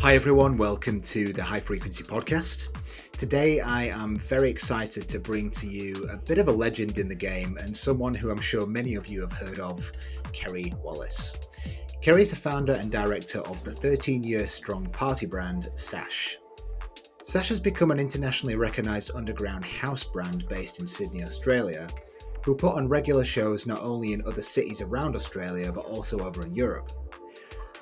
Hi everyone, welcome to the High Frequency Podcast. Today I am very excited to bring to you a bit of a legend in the game and someone who I'm sure many of you have heard of, Kerry Wallace. Kerry is the founder and director of the 13-year strong party brand S.A.S.H. S.A.S.H has become an internationally recognised underground house brand based in Sydney, Australia, who put on regular shows not only in other cities around Australia but also over in Europe.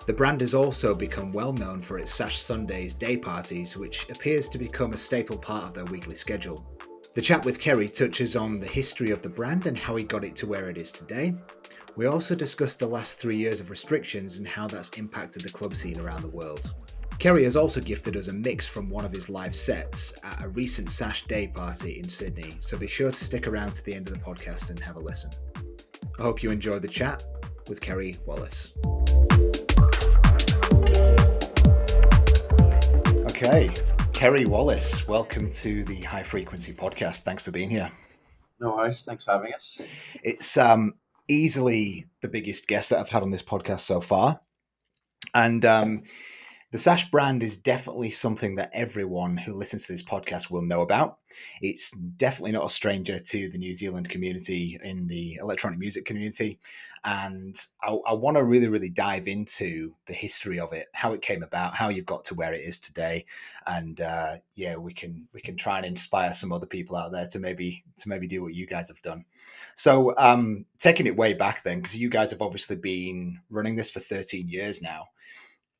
The brand has also become well known for its S.A.S.H Sundays day parties, which appears to become a staple part of their weekly schedule. The chat with Kerry touches on the history of the brand and how he got it to where it is today. We also discuss the last 3 years of restrictions and how that's impacted the club scene around the world. Kerry has also gifted us a mix from one of his live sets at a recent S.A.S.H day party in Sydney, so be sure to stick around to the end of the podcast and have a listen. I hope you enjoy the chat with Kerry Wallace. Okay, Kerry Wallace, welcome to the High Frequency Podcast. Thanks for being here. No worries, thanks for having us. It's easily the biggest guest that I've had on this podcast so far. And the S.A.S.H brand is definitely something that everyone who listens to this podcast will know about. It's definitely not a stranger to the New Zealand community in the electronic music community. And I want to really dive into the history of it, how it came about, how you've got to where it is today. And we can try and inspire some other people out there to maybe do what you guys have done. So taking it way back then, because you guys have obviously been running this for 13 years now.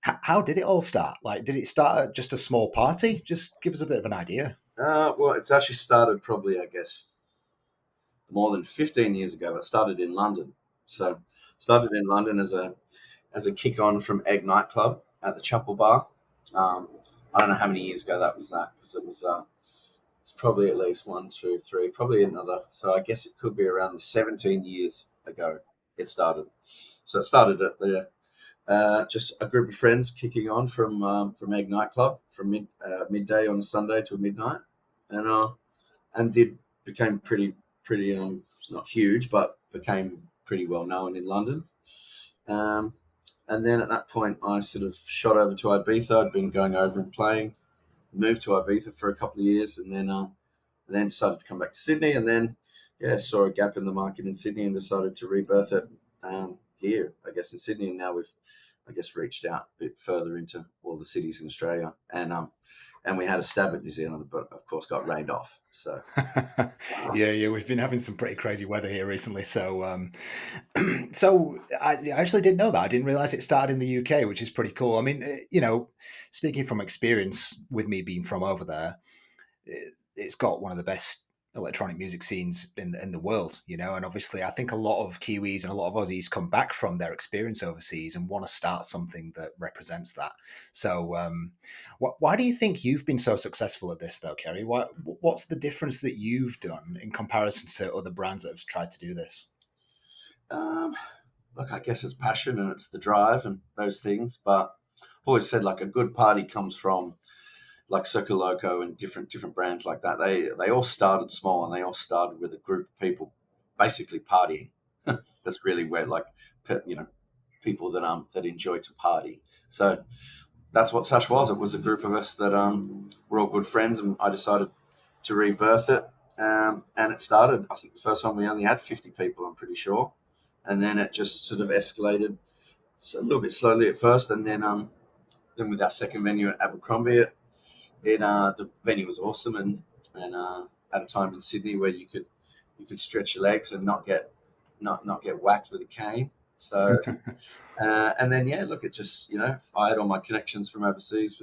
How did it all start? Like, did it start at just a small party? Just give us a bit of an idea. Well, it's actually started probably, I guess, more than 15 years ago. It started in London. So started in London as a kick-on from Egg nightclub at the Chapel Bar. I don't know how many years ago that was, because it's probably at least 1, 2, 3, probably another. So I guess it could be around the 17 years ago it started. So it started at the just a group of friends kicking on from Egg nightclub from midday on a Sunday till midnight, and became pretty not huge, but became pretty well known in London. And then at that point, I sort of shot over to Ibiza. I'd been going over and playing, moved to Ibiza for a couple of years, and then decided to come back to Sydney, and then saw a gap in the market in Sydney and decided to rebirth it here, I guess, in Sydney. And now we've, I guess, reached out a bit further into all the cities in Australia, and we had a stab at New Zealand, but of course got rained off. So yeah, we've been having some pretty crazy weather here recently. So so I actually didn't know that. I didn't realize it started in the UK, which is pretty cool. I mean, speaking from experience with me being from over there, it's got one of the best electronic music scenes in the world, and obviously I think a lot of Kiwis and a lot of Aussies come back from their experience overseas and want to start something that represents that. So why do you think you've been so successful at this though, Kerry? What's the difference that you've done in comparison to other brands that have tried to do this? Look, I guess it's passion and it's the drive and those things, but I've always said, like, a good party comes from, like, Circo Loco and different brands like that. They all started small, and they all started with a group of people basically partying. That's really where, like, people that enjoy to party. So that's what S.A.S.H was. It was a group of us that were all good friends, and I decided to rebirth it. And it started, I think the first time we only had 50 people, I'm pretty sure. And then it just sort of escalated a little bit slowly at first. And then with our second venue at Abercrombie, the venue was awesome, and at a time in Sydney where you could stretch your legs and not get whacked with a cane. So and then it just, I had all my connections from overseas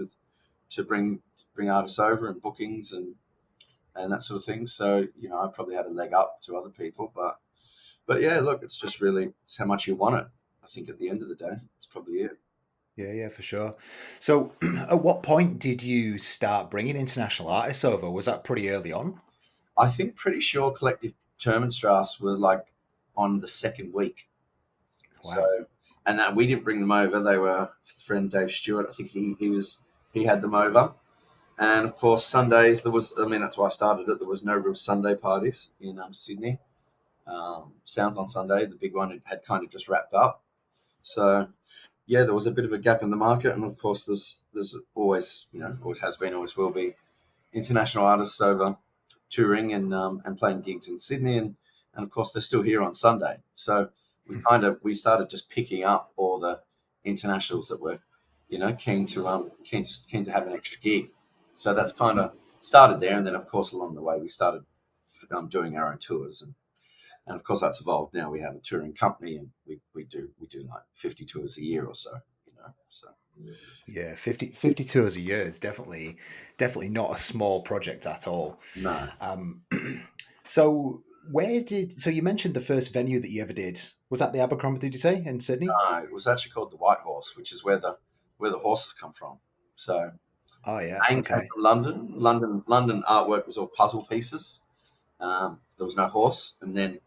to bring artists over and bookings and that sort of thing. So I probably had a leg up to other people, but yeah, look, it's just really, it's how much you want it. I think at the end of the day, it's probably it. Yeah, for sure. So at what point did you start bringing international artists over? Was that pretty early on? I think pretty sure Collective Termenstrasse were like on the second week. Wow. So, and that we didn't bring them over. They were friend Dave Stewart. I think he had them over. And of course, Sundays, that's why I started it. There was no real Sunday parties in Sydney. Sounds on Sunday, the big one, had kind of just wrapped up. So yeah, there was a bit of a gap in the market, and of course, there's always, always has been, always will be international artists over touring and playing gigs in Sydney, and of course they're still here on Sunday. So we started just picking up all the internationals that were, keen to have an extra gig. So that's kind of started there, and then of course along the way we started doing our own tours, and of course that's evolved. Now we have a touring company, and we do like 50 tours a year or so. So Yeah, 50 tours a year is definitely not a small project at all. no. Um, so so you mentioned the first venue that you ever did was that the Abercrombie, did you say, in Sydney? It was actually called the White Horse, which is where the horses come from. So Oh yeah, name came okay. from London. London artwork was all puzzle pieces. There was no horse, and then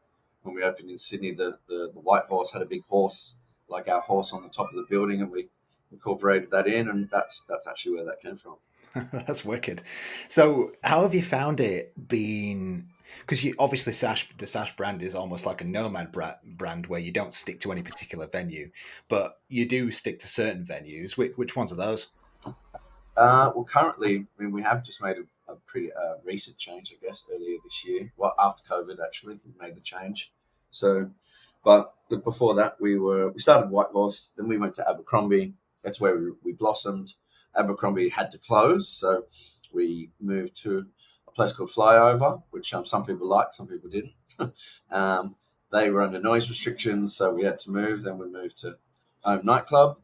when we opened in Sydney, the White Horse had a big horse, like our horse, on the top of the building, and we incorporated that in, and that's actually where that came from. That's wicked. So, how have you found it being? Because you obviously the S.A.S.H brand is almost like a nomad brand where you don't stick to any particular venue, but you do stick to certain venues. Which ones are those? Well, currently, I mean, we have just made a pretty recent change, I guess, earlier this year. Well, after COVID, actually, we made the change. So, but look, before that, we started White Horse, then we went to Abercrombie. That's where we blossomed. Abercrombie had to close, so we moved to a place called Flyover, which some people liked, some people didn't. um, they were under noise restrictions, so we had to move. Then we moved to Home Nightclub,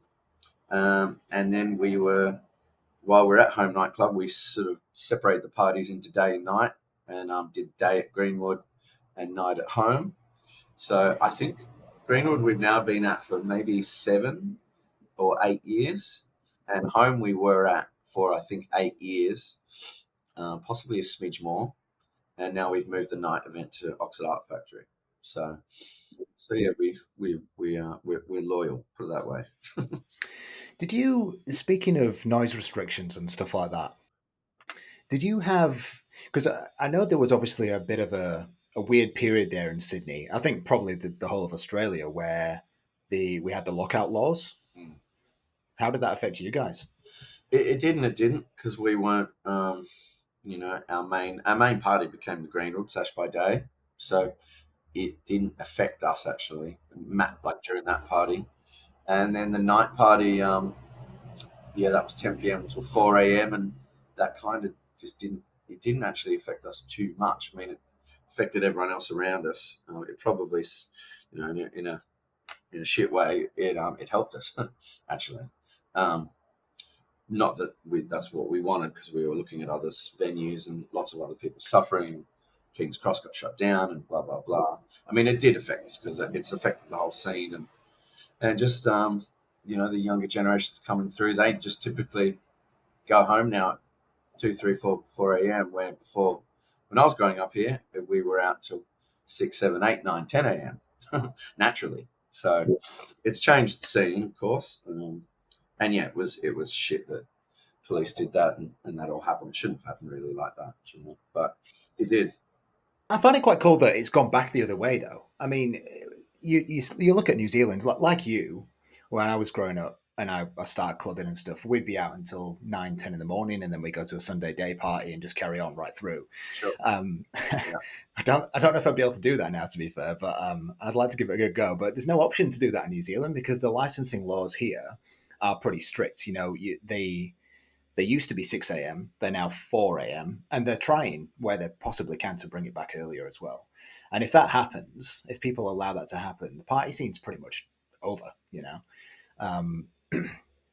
and then while we're at Home Nightclub, we sort of separated the parties into day and night, and did day at Greenwood and night at home. So I think Greenwood we've now been at for maybe 7 or 8 years, and home we were at for I think 8 years, possibly a smidge more, and now we've moved the night event to Oxford Art Factory. So, so yeah, we're loyal, put it that way. Did you, speaking of noise restrictions and stuff like that, did you have, because I know there was obviously a bit of a weird period there in Sydney. I think probably the whole of Australia where we had the lockout laws. Mm. How did that affect you guys? It didn't because we weren't. Our main party became the Greenwood Sash by Day, so it didn't affect us actually, like during that party. And then the night party, yeah, that was 10 p.m. until 4 a.m., and that kind of just didn't actually affect us too much. I mean, it affected everyone else around us. It probably, in a shit way, it helped us actually. Um, Not that that's what we wanted, because we were looking at other venues and lots of other people suffering. King's Cross got shut down and blah blah blah. I mean, it did affect us because it's affected the whole scene, and just the younger generations coming through. They just typically go home now at 2, 3, 4 a.m. Where before, when I was growing up here, we were out till 6, 7, 8, 9, 10 a.m. naturally. So it's changed the scene, of course, and yeah, it was shit that police did that, and that all happened. It shouldn't have happened really like that, but it did. I find it quite cool that it's gone back the other way, though. I mean, you look at New Zealand, like you, when I was growing up and I started clubbing and stuff, we'd be out until 9, 10 in the morning, and then we go to a Sunday day party and just carry on right through. Sure. Yeah. I don't know if I'd be able to do that now, to be fair, but I'd like to give it a good go. But there's no option to do that in New Zealand because the licensing laws here are pretty strict. They used to be 6 a.m., they're now 4 a.m., and they're trying where they possibly can to bring it back earlier as well. And if that happens, if people allow that to happen, the party scene's pretty much over. Um,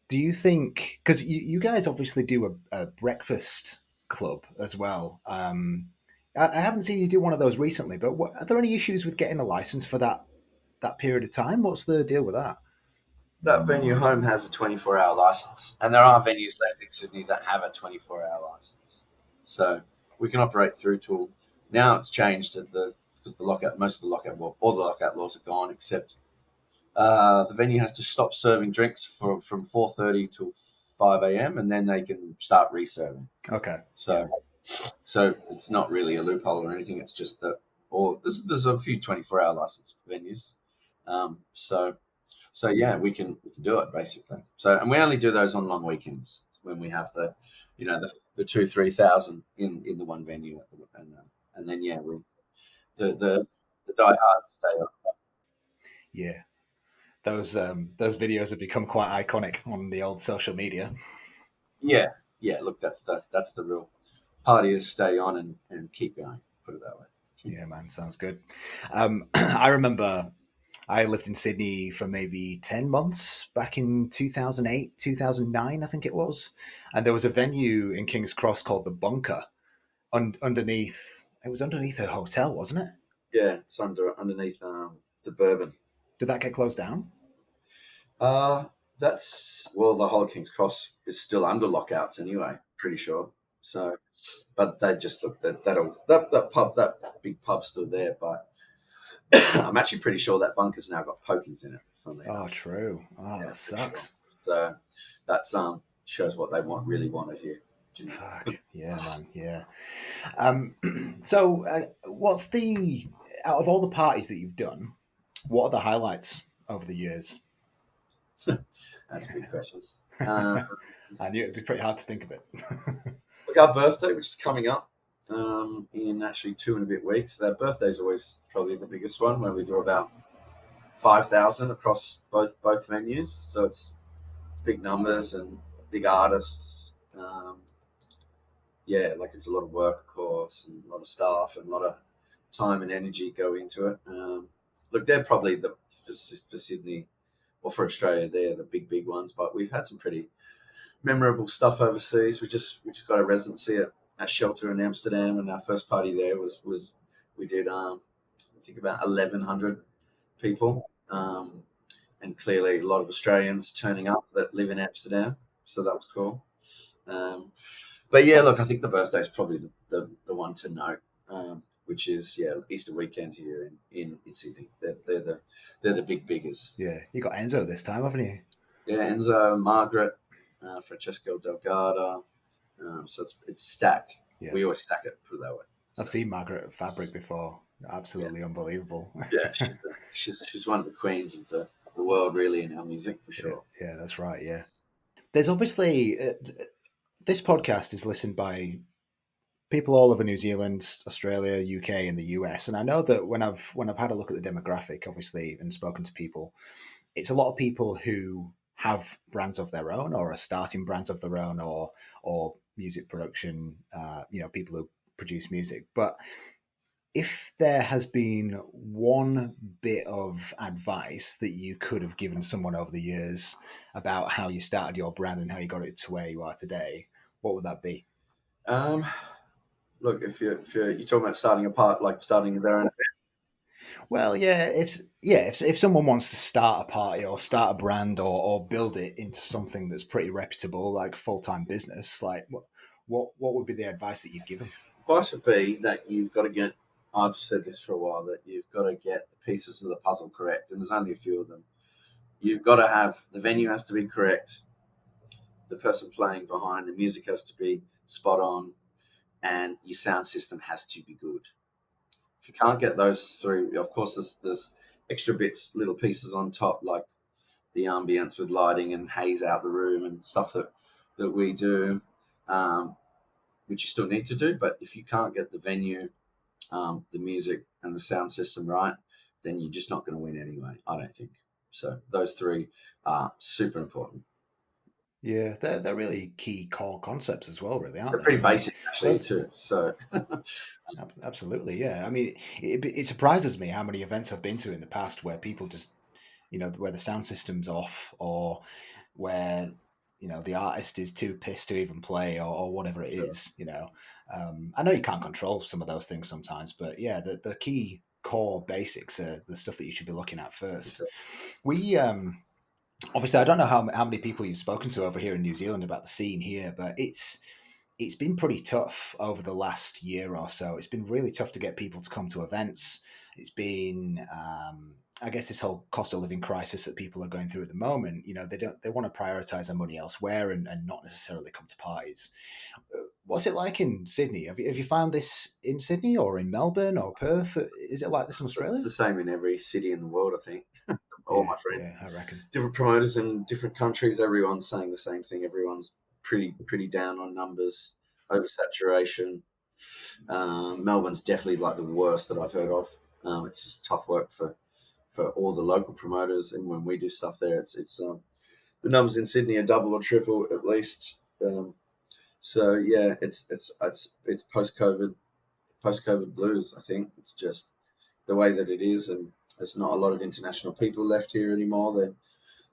do you think, because you guys obviously do a breakfast club as well? I haven't seen you do one of those recently, but are there any issues with getting a license for that period of time? What's the deal with that? That venue home has a 24-hour license, and there are venues left in Sydney that have a 24-hour license. So we can operate through till now. It's changed because the lockout, most of the lockout, well, all the lockout laws are gone, except the venue has to stop serving drinks from 4:30 till 5 a.m., and then they can start reserving. Okay. So it's not really a loophole or anything. It's just that, or there's a few 24-hour license venues. So So yeah, we can do it basically. So and we only do those on long weekends when we have the 2-3 thousand in the one venue and then yeah we the diehards stay on. Yeah, those videos have become quite iconic on the old social media. Yeah, yeah. Look, that's the real parties stay on and keep going. Put it that way. Yeah, man, sounds good. I remember I lived in Sydney for maybe 10 months back in 2008, 2009, I think it was. And there was a venue in King's Cross called The Bunker underneath, it was underneath a hotel, wasn't it? Yeah, it's underneath the bourbon. Did that get closed down? Uh, that's well, the whole King's Cross is still under lockouts anyway. Pretty sure. So, but they just look that big pub's still there. But I'm actually pretty sure that bunker's now got pokies in it. Funnily Oh, enough, true. Oh, yeah, that pretty sure. sucks. So that's shows what they really wanted here. Do you know? Fuck. Yeah, man. Yeah. Um, so, what's the, out of all the parties that you've done, what are the highlights over the years? That's a big question. Uh, I knew it'd be pretty hard to think of it. Look, our birthday, which is coming up in actually 2 and a bit weeks. Their birthday's always probably the biggest one, where we do about 5,000 across both venues. So it's big numbers and big artists. Yeah, like it's a lot of work, of course, and a lot of staff and a lot of time and energy go into it. Look, they're probably for Sydney or for Australia, they're the big ones. But we've had some pretty memorable stuff overseas. We just got a residency at Shelter in Amsterdam, and our first party there was we did I think about 1,100 people, and clearly a lot of Australians turning up that live in Amsterdam, so that was cool. Um, but yeah, look, I think the birthday is probably the one to note, which is yeah Easter weekend here in Sydney. They're the big biggers. Yeah, you got Enzo this time, haven't you? Yeah, Enzo, Margaret, Francesco Delgado. So it's stacked. Yeah, We always stack it, put it that way. I've So seen Margaret at Fabric before. yeah, Absolutely unbelievable. yeah, she's one of the queens of the world, really, in our music for Yeah, sure. yeah, that's right. Yeah, there's obviously this podcast is listened by people all over New Zealand, Australia, UK, and the US. And I know that when I've had a look at the demographic, obviously, and spoken to people, it's a lot of people who have brands of their own or are starting brands of their own or music production. People who produce music, but if there has been one bit of advice that you could have given someone over the years about how you started your brand and how you got it to where you are today, what would that be? Um, Look, if you're talking about starting a part, like starting their own. Well, if someone wants to start a party or start a brand or build it into something that's pretty reputable, like full time business, like what would be the advice that you'd give them? Advice would be that you've got to get. I've said this for a while that you've got to get the pieces of the puzzle correct, and there's only a few of them. You've got to have the venue has to be correct, the person playing behind the music has to be spot on, and your sound system has to be good. If you can't get those three, of course, there's extra bits, little pieces on top, like the ambience with lighting and haze out the room and stuff that we do, um, which you still need to do. But if you can't get the venue, the music, and the sound system right, then you're just not going to win anyway. I don't think so. Those three are super important. Yeah, they're really key core concepts as well, really, aren't They're they? I pretty mean, basic actually those too. So absolutely, yeah. I mean, it surprises me how many events I've been to in the past where people just, where the sound system's off or where, the artist is too pissed to even play or whatever it sure, is, I know you can't control some of those things sometimes, but yeah, the key core basics are the stuff that you should be looking at first. sure. We, obviously, I don't know how many people you've spoken to over here in New Zealand about the scene here, but it's been pretty tough over the last year or so. It's been really tough to get people to come to events. It's been, I guess, this whole cost of living crisis that people are going through at the moment. They want to prioritize their money elsewhere and not necessarily come to parties. What's it like in Sydney? Have you found this in Sydney or in Melbourne or Perth? Is it like this in It's Australia? the same in every city in the world, I think. all my friends. Yeah, I reckon. Different promoters in different countries, everyone's saying the same thing. Everyone's pretty down on numbers, oversaturation. Melbourne's definitely like the worst that I've heard of. It's just tough work for all the local promoters, and when we do stuff there, it's the numbers in Sydney are double or triple at least. So yeah, it's post COVID blues. I think it's just the way that it is, and there's not a lot of international people left here anymore.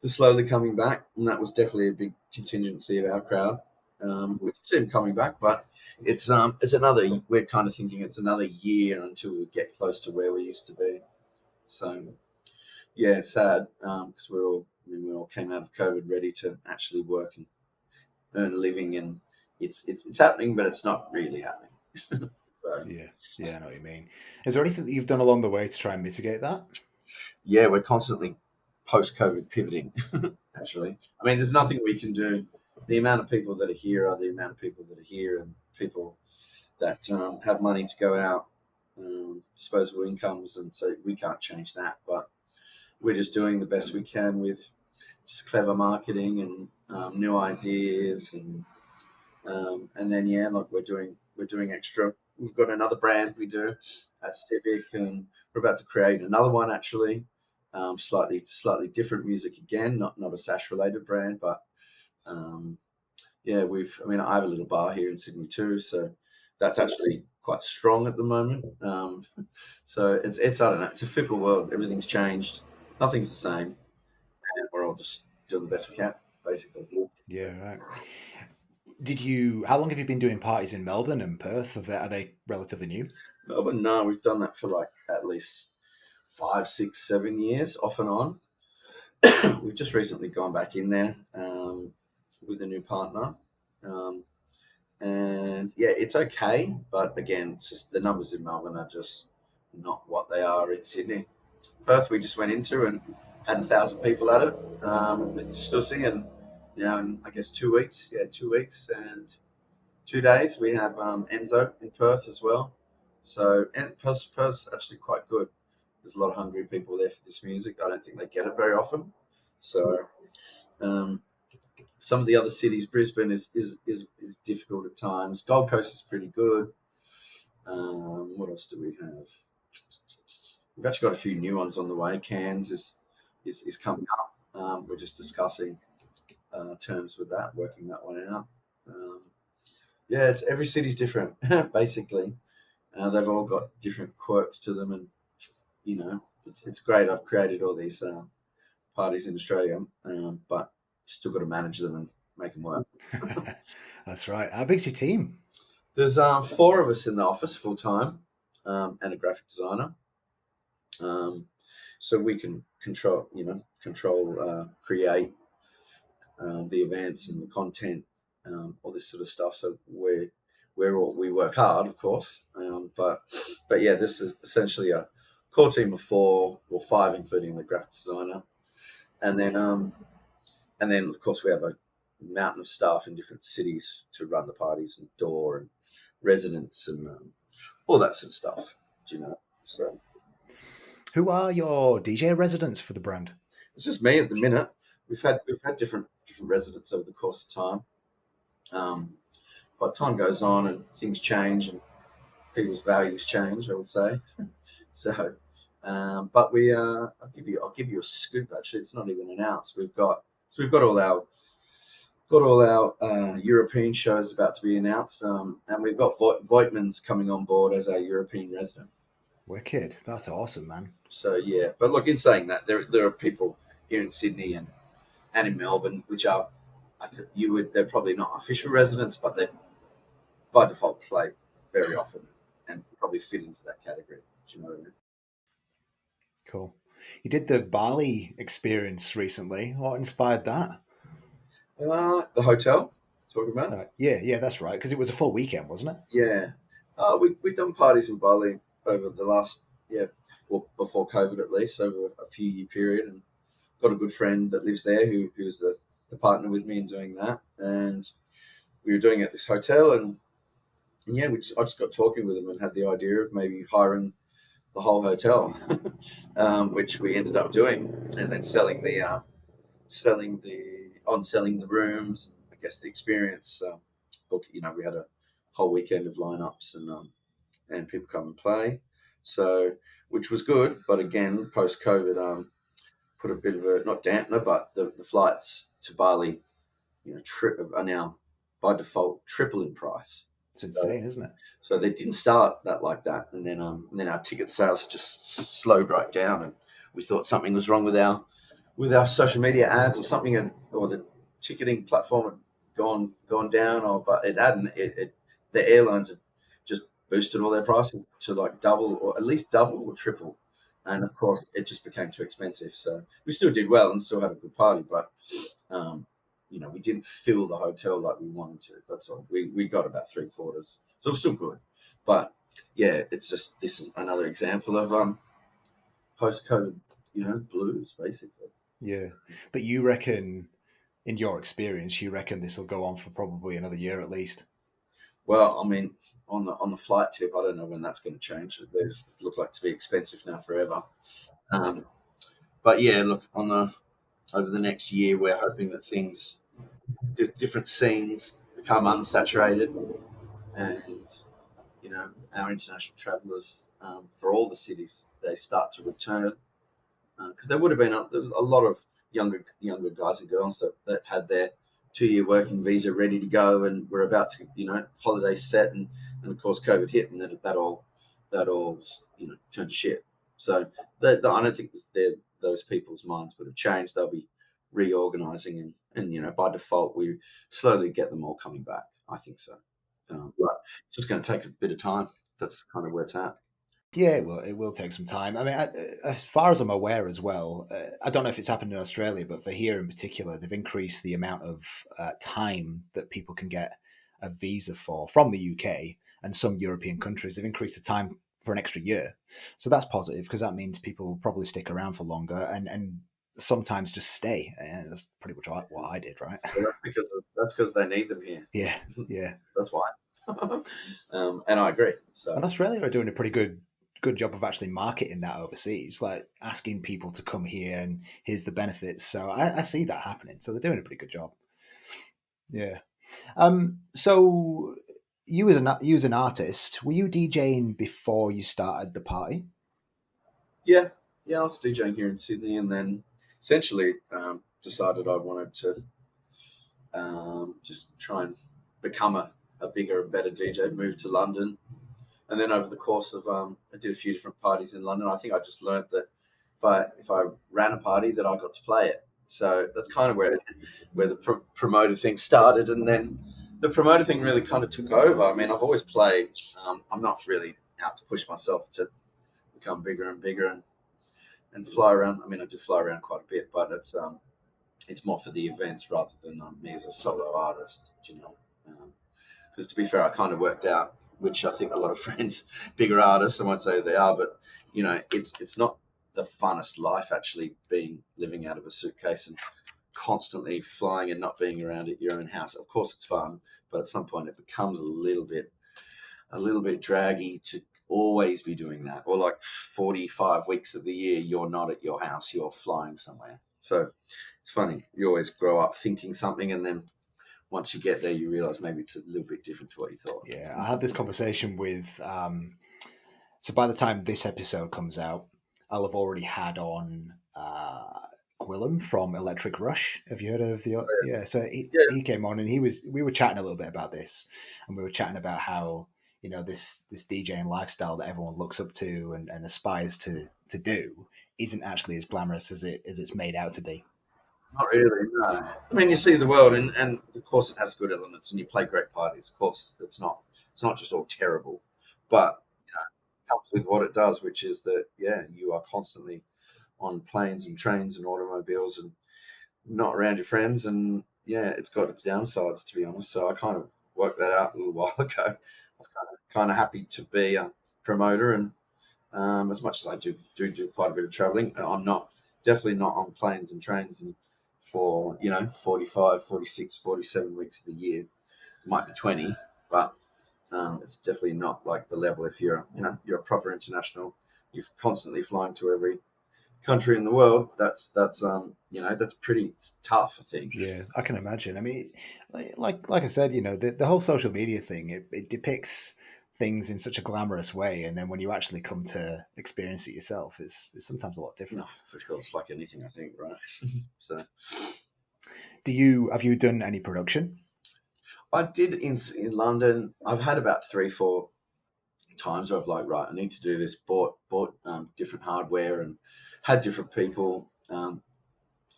They're slowly coming back, and that was definitely a big contingency of our crowd. We can see them coming back, but it's another. We're kind of thinking it's another year until we get close to where we used to be. So yeah, it's sad because we all came out of COVID ready to actually work and earn a living, and it's happening, but it's not really happening. So Yeah, I know what you mean. Is there anything that you've done along the way to try and mitigate that? yeah, we're constantly post-COVID pivoting. Actually, I mean, there's nothing we can do. The amount of people that are here are the amount of people that are here, and people that have money to go out, disposable incomes, and so we can't change that. But we're just doing the best we can with just clever marketing and new ideas, and then yeah, like we're doing extra. We've got another brand we do at Civic, and we're about to create another one actually. Slightly different music again, not a S.A.S.H related brand, but yeah, I mean, I have a little bar here in Sydney too, so that's actually quite strong at the moment. So it's I don't know, it's a fickle world. Everything's changed, nothing's the same, and we're all just doing the best we can, basically. Yeah, right. How long have you been doing parties in Melbourne and Perth? Are they relatively new? Melbourne, no, we've done that for like at least 5, 6, 7 years, off and on. We've just recently gone back in there with a new partner. And yeah, it's okay, but again, it's just the numbers in Melbourne are just not what they are in Sydney. Perth, we just went into and had 1,000 people at it with Stussy, and in I guess 2 weeks, 2 weeks and 2 days, we have Enzo in Perth as well. So and Perth's actually quite good. There's a lot of hungry people there for this music. I don't think they get it very often. So um, some of the other cities, Brisbane is difficult at times. Gold Coast is pretty good. What else do we have? We've actually got a few new ones on the way. Cairns is coming up. We're just discussing terms with that, working that one out. Yeah, it's every city's different, basically. They've all got different quirks to them, and it's great. I've created all these parties in Australia, but still got to manage them and make them work. That's right. How big's your team? There's 4 of us in the office full time, and a graphic designer. So we can control, create the events and the content, all this sort of stuff. So we work hard, of course, but yeah, this is essentially a core team of 4 or 5, including the graphic designer, and then of course we have a mountain of staff in different cities to run the parties and door and residents and all that sort of stuff. So Who are your DJ residents for the brand? it's just me at the minute. We've had different residents over the course of time, but time goes on and things change and people's values change, I would say. So, but I'll give you a scoop. Actually, it's not even announced. We've got all our European shows about to be announced, and we've got Voigtman's coming on board as our European resident. Wicked. That's awesome, man. So yeah, but look, in saying that, there are people here in Sydney and in Melbourne which are they're probably not official residents, but they by default play very often and probably fit into that category. Do you know what I mean? Cool. You did the Bali experience recently. What inspired that? The hotel, talking about? Yeah, that's right. Because it was a full weekend, wasn't it? Yeah. We've done parties in Bali over the last, before COVID at least, over a few year period, and got a good friend that lives there who's the partner with me in doing that. And we were doing it at this hotel, and yeah, I just got talking with him and had the idea of maybe hiring the whole hotel, which we ended up doing, and then selling the rooms. I guess the experience. Book, we had a whole weekend of lineups and people come and play, so which was good. But again, post COVID, put a bit of a not dampener, but the flights to Bali, are now by default triple in price. It's insane, isn't it? So they didn't start that like that, and then our ticket sales just slowed right down, and we thought something was wrong with our social media ads or something, or the ticketing platform had gone down, but it hadn't. The airlines had just boosted all their prices to like double or at least double or triple, and of course it just became too expensive. So we still did well and still had a good party, but we didn't fill the hotel like we wanted to. That's all. We got about 3/4, so it was still good. But yeah, it's just this is another example of post-COVID, blues basically. Yeah, but you reckon, in your experience, you reckon this will go on for probably another year at least? Well, I mean, on the flight tip, I don't know when that's going to change. They look like to be expensive now forever. But yeah, look, over the next year, we're hoping that different scenes become unsaturated, and our international travellers for all the cities, they start to return, because there would have been there was a lot of younger guys and girls that had their 2-year working visa ready to go and were about to holiday set, and of course COVID hit, and then that all turned to shit. So I don't think those people's minds would have changed. They'll be reorganizing, and by default we slowly get them all coming back. I think so. But it's just going to take a bit of time. That's kind of where it's at. Yeah, it will take some time. I mean, as far as I'm aware as well, I don't know if it's happened in Australia, but for here in particular, they've increased the amount of time that people can get a visa for from the UK and some European countries. They've increased the time for an extra year. So that's positive because that means people will probably stick around for longer and sometimes just stay. And that's pretty much what I did, right? Well, that's because they need them here. Yeah, yeah. That's why. And I agree. So, And Australia are doing a pretty good job of actually marketing that overseas, like asking people to come here and here's the benefits. So I see that happening. So they're doing a pretty good job. Yeah. So you as an artist, were you DJing before you started the party? yeah, I was DJing here in Sydney, and then essentially decided I wanted to just try and become a bigger and better DJ. Moved to London, and then over the course of I did a few different parties in London. I think I just learned that if I ran a party, that I got to play it. So that's kind of where the promoter thing started, and then the promoter thing really kind of took over. I mean, I've always played. I'm not really out to push myself to become bigger and bigger and fly around. I mean, I do fly around quite a bit, but it's more for the events rather than me as a solo artist. Because to be fair, I kind of worked out, which I think a lot of friends, bigger artists, I won't say who they are, but it's not the funnest life actually living out of a suitcase and constantly flying and not being around at your own house. Of course, it's fun, but at some point it becomes a little bit draggy to always be doing that. Or like 45 weeks of the year, you're not at your house, you're flying somewhere. So it's funny. You always grow up thinking something, and then once you get there, you realize maybe it's a little bit different to what you thought. Yeah, I had this conversation with. So by the time this episode comes out, I'll have already had on Gwillem from Electric Rush. Have you heard of the? Yeah, so he came on and we were chatting a little bit about this, and we were chatting about how this DJing lifestyle that everyone looks up to and aspires to do isn't actually as glamorous as it's made out to be. Not really, no. I mean, you see the world, and of course it has good elements, and you play great parties. Of course, it's not just all terrible, but it helps with what it does, which is that you are constantly on planes and trains and automobiles and not around your friends, and it's got its downsides, to be honest. So I kind of worked that out a little while ago. I was kind of happy to be a promoter, and as much as I do quite a bit of traveling, I'm definitely not on planes and trains and for 45, 46, 47 weeks of the year. It might be 20, but it's definitely not like the level if you're a proper international you're constantly flying to every country in the world. That's that's pretty tough, I think. Yeah, I can imagine. I mean, it's, like I said, the whole social media thing, it depicts things in such a glamorous way, and then when you actually come to experience it yourself, it's sometimes a lot No, different. for sure, it's like anything, I think, right? So Have you done any production? I did in London. I've had about 3, 4 times where I've like, right, I need to do this. Bought different hardware and had different people, I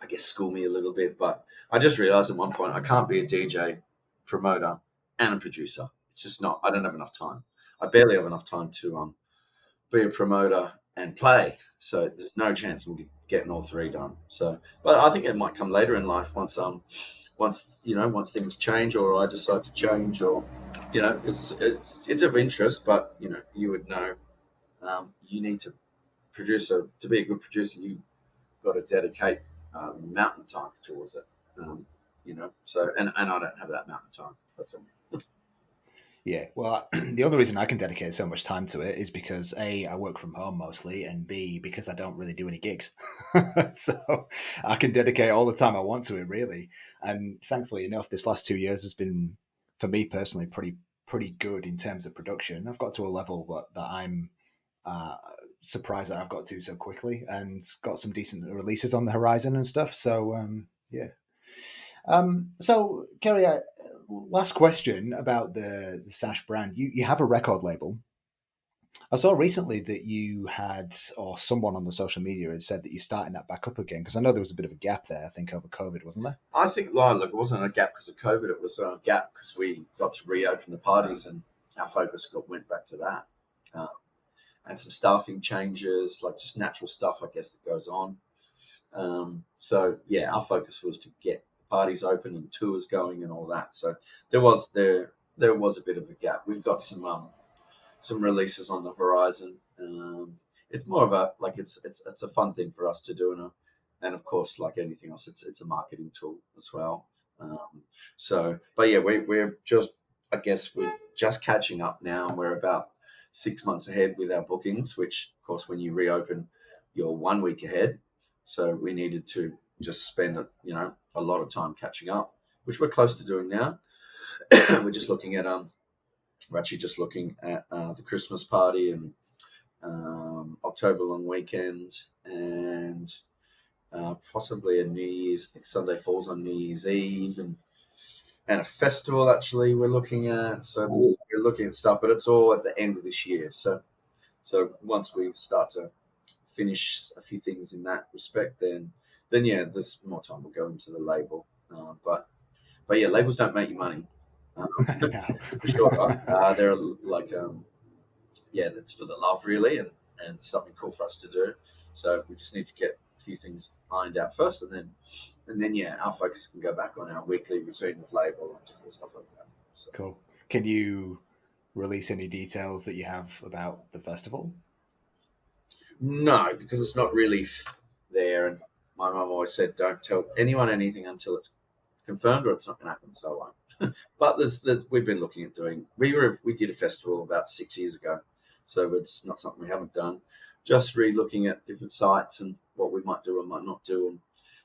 guess, school me a little bit. But I just realized at one point I can't be a DJ, promoter, and a producer. It's just not. I don't have enough time. I barely have enough time to be a promoter and play. So there's no chance I'm getting all three done. So, but I think it might come later in life once things change or I decide to change or it's of interest. But you would know you need to to be a good producer. You got to dedicate mountain time towards it. So and I don't have that mountain time. That's all. Yeah, well, the only reason I can dedicate so much time to it is because A, I work from home mostly, and B, because I don't really do any gigs. So I can dedicate all the time I want to it, really. And thankfully enough, this last 2 years has been, for me personally, pretty good in terms of production. I've got to a level that I'm uh, surprised that I've got to so quickly, and got some decent releases on the horizon and stuff. So yeah. So, Kerry, last question about the S.A.S.H brand. You have a record label. I saw recently that you had, or someone on the social media had said that you're starting that back up again, because I know there was a bit of a gap there, I think, over COVID, wasn't there? I think, like, look, it wasn't a gap because of COVID. It was a gap because we got to reopen the parties and our focus went back to that. Uh, and some staffing changes, like just natural stuff, I guess, that goes on. So yeah, our focus was to get the parties open and tours going and all that. So there was a bit of a gap. We've got some releases on the horizon. It's more of a like it's a fun thing for us to do, and of course, like anything else, it's a marketing tool as well. But yeah, we're just I guess we're just catching up now, and we're about 6 months ahead with our bookings. Which, of course, when you reopen, you're 1 week ahead. So we needed to just spend a lot of time catching up, which we're close to doing now. We're actually just looking at the Christmas party and October long weekend and possibly a New Year's. I think Sunday falls on New Year's Eve and a festival actually we're looking at. So we're looking at stuff, but it's all at the end of this year. So once we start to finish a few things in that respect, then yeah, there's more time will go into the label. But yeah, labels don't make you money. For sure. They're like yeah, that's for the love really, and something cool for us to do. So we just need to get a few things ironed out first, and then yeah, our focus can go back on our weekly routine with label and different stuff like that. So. Cool. Can you release any details that you have about the festival? No, because it's not really there, and my mum always said, "Don't tell anyone anything until it's confirmed, or it's not going to happen." So I won't. But we've been looking at doing. We did a festival about 6 years ago, so it's not something we haven't done. Just re-looking at different sites and what we might do and might not do,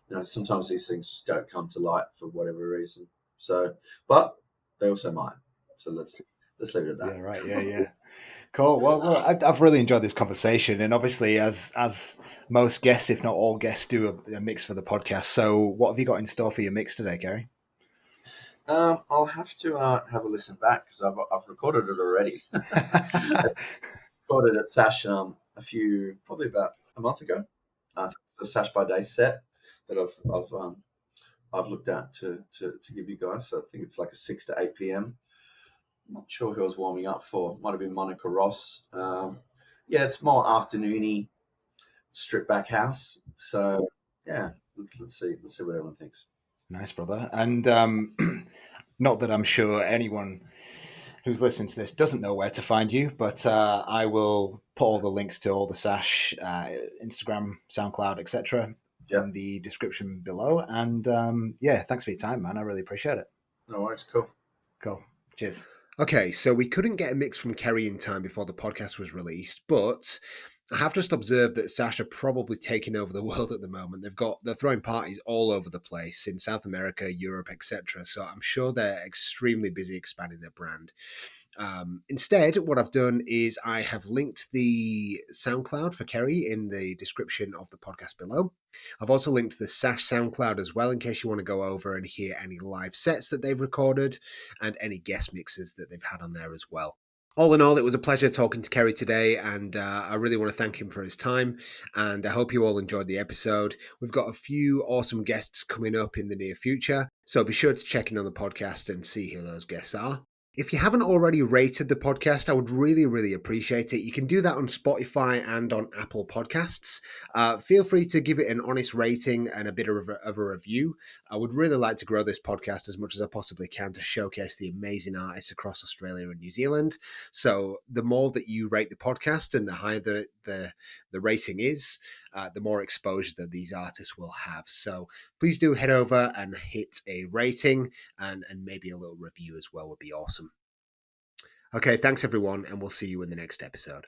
and sometimes these things just don't come to light for whatever reason. So, but they also might. So let's leave it at that. Yeah, right. Yeah. Cool. Well, look, I've really enjoyed this conversation, and obviously, as most guests, if not all guests, do a mix for the podcast. So, what have you got in store for your mix today, Kerry? I'll have to have a listen back because I've recorded it already. Recorded at S.A.S.H probably about a month ago. It's a S.A.S.H by Day set that I've looked at to give you guys. So I think it's like a 6 to 8 p.m. I'm not sure who I was warming up for. Might have been Monica Ross. Yeah, it's more afternoony, stripped back house. So yeah, let's see what everyone thinks. Nice, brother. And not that I'm sure anyone who's listening to this doesn't know where to find you, but I will put all the links to all the S.A.S.H, Instagram, SoundCloud, etc. in the description below. And yeah, thanks for your time, man. I really appreciate it. No worries. Cool. Cool. Cheers. Okay, so we couldn't get a mix from Kerry in time before the podcast was released, but I have just observed that S.A.S.H are probably taking over the world at the moment. They're throwing parties all over the place in South America, Europe, etc. So I'm sure they're extremely busy expanding their brand. Instead, what I've done is I have linked the SoundCloud for Kerry in the description of the podcast below. I've also linked the S.A.S.H SoundCloud as well in case you want to go over and hear any live sets that they've recorded and any guest mixes that they've had on there as well. All in all, it was a pleasure talking to Kerry today, and I really want to thank him for his time, and I hope you all enjoyed the episode. We've got a few awesome guests coming up in the near future, so be sure to check in on the podcast and see who those guests are. If you haven't already rated the podcast, I would really, really appreciate it. You can do that on Spotify and on Apple Podcasts. Feel free to give it an honest rating and a bit of a review. I would really like to grow this podcast as much as I possibly can to showcase the amazing artists across Australia and New Zealand. So the more that you rate the podcast and the higher the rating is, the more exposure that these artists will have. So please do head over and hit a rating and maybe a little review as well would be awesome. Okay, thanks everyone, and we'll see you in the next episode.